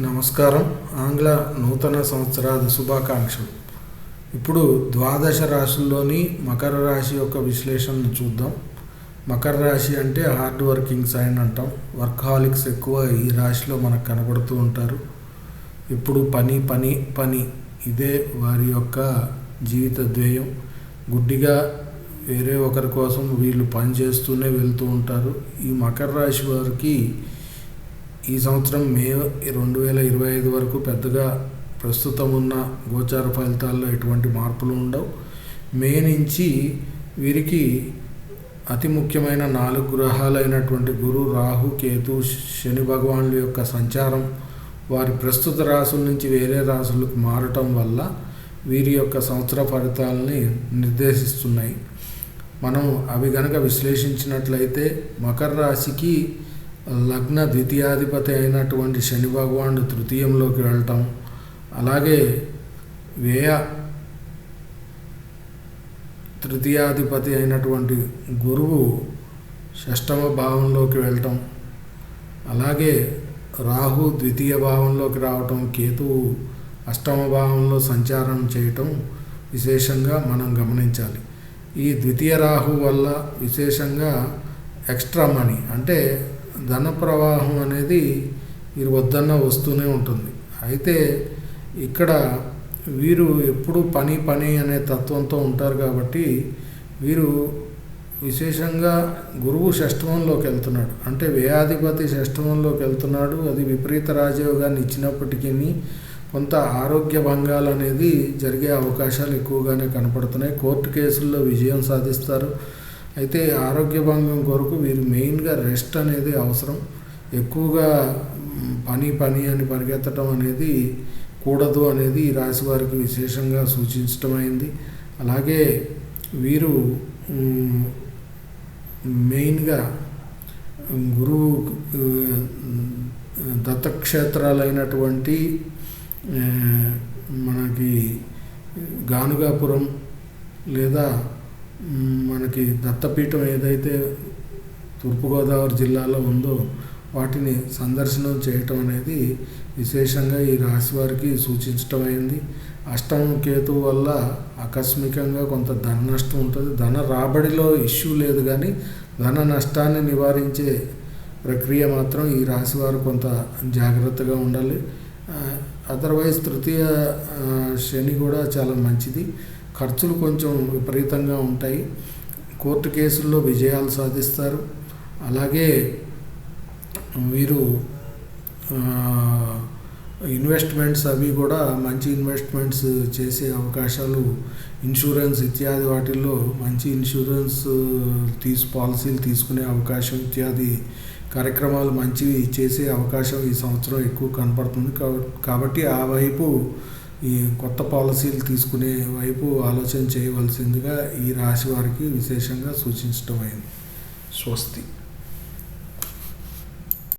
నమస్కారం. ఆంగ్ల నూతన సంవత్సరాది శుభాకాంక్షలు. ఇప్పుడు ద్వాదశ రాశుల్లోని మకర రాశి యొక్క విశ్లేషణను చూద్దాం. మకర రాశి అంటే హార్డ్ వర్కింగ్ సైన్ అంటాం. వర్కాలిక్స్ ఎక్కువ ఈ రాశిలో మనకు కనబడుతూ ఉంటారు. ఇప్పుడు పని పని పని ఇదే వారి యొక్క జీవిత ధ్యేయం. గుడ్డిగా వేరే ఒకరి కోసం వీళ్ళు పని చేస్తూనే వెళ్తూ ఉంటారు. ఈ మకర రాశి వారికి ఈ సంవత్సరం మే 2025 వరకు పెద్దగా ప్రస్తుతం ఉన్న గోచార ఫలితాల్లో ఎటువంటి మార్పులు ఉండవు. మే నుంచి వీరికి అతి ముఖ్యమైన 4 గ్రహాలైనటువంటి గురు, రాహు, కేతు, శని భగవానుల యొక్క సంచారం వారి ప్రస్తుత రాశుల నుంచి వేరే రాశులకు మారటం వల్ల వీరి యొక్క సంవత్సర ఫలితాలని నిర్దేశిస్తున్నాయి. మనం అవి గనక విశ్లేషించినట్లయితే మకర రాశికి లగ్న ద్వితీయాధిపతి అయినటువంటి శని భగవానుడు తృతీయంలోకి వెళ్ళటం, అలాగే వ్యయ తృతీయాధిపతి అయినటువంటి గురువు షష్టమ భావంలోకి వెళ్ళటం, అలాగే రాహు ద్వితీయ భావంలోకి రావటం, కేతువు అష్టమ భావంలో సంచారం చేయటం విశేషంగా మనం గమనించాలి. ఈ ద్వితీయ రాహు వల్ల విశేషంగా ఎక్స్ట్రా మనీ అంటే ధన ప్రవాహం అనేది వీరు వద్దన్న వస్తూనే ఉంటుంది. అయితే ఇక్కడ వీరు ఎప్పుడు పని పని అనే తత్వంతో ఉంటారు కాబట్టి వీరు విశేషంగా గురువు షష్టమంలోకి వెళ్తున్నాడు, అంటే వ్యయాధిపతి షష్టమంలోకి వెళ్తున్నాడు. అది విపరీత రాజయోగాన్ని ఇచ్చినప్పటికీ కొంత ఆరోగ్య భంగాలు అనేది జరిగే అవకాశాలు ఎక్కువగానే కనపడుతున్నాయి. కోర్టు కేసుల్లో విజయం సాధిస్తారు. అయితే ఆరోగ్య భంగం కొరకు వీరు మెయిన్గా రెస్ట్ అనేది అవసరం. ఎక్కువగా పని పని అని పరిగెత్తడం అనేది కూడదు అనేది ఈ రాశి వారికి విశేషంగా సూచించటమైంది. అలాగే వీరు మెయిన్గా గురువు దత్తక్షేత్రాలైనటువంటి మనకి గానుగాపురం లేదా మనకి దత్తపీఠం ఏదైతే తూర్పుగోదావరి జిల్లాలో ఉందో వాటిని సందర్శనం చేయటం అనేది విశేషంగా ఈ రాశి వారికి సూచించటమైంది. అష్టమ కేతు వల్ల ఆకస్మికంగా కొంత ధన నష్టం ఉంటుంది. ధన రాబడిలో ఇష్యూ లేదు, కానీ ధన నష్టాన్ని నివారించే ప్రక్రియ మాత్రం ఈ రాశి వారు కొంత జాగ్రత్తగా ఉండాలి. అదర్వైజ్ తృతీయ శని కూడా చాలా మంచిది. ఖర్చులు కొంచెం విపరీతంగా ఉంటాయి. కోర్టు కేసుల్లో విజయాలు సాధిస్తారు. అలాగే వీరు ఇన్వెస్ట్మెంట్స్ అవి కూడా మంచి ఇన్వెస్ట్మెంట్స్ చేసే అవకాశాలు, ఇన్సూరెన్స్ ఇత్యాది వాటిల్లో మంచి ఇన్సూరెన్స్ పాలసీలు తీసుకునే అవకాశం ఇత్యాది కార్యక్రమాలు మంచివి చేసే అవకాశం ఈ సంవత్సరం ఎక్కువ కనపడుతుంది. కాబట్టి ఆ వైపు ఈ కొత్త పాలసీలు తీసుకునే వైపు ఆలోచన చేయవలసిందిగా ఈ రాశి వారికి విశేషంగా సూచించడం అయింది. స్వస్తి.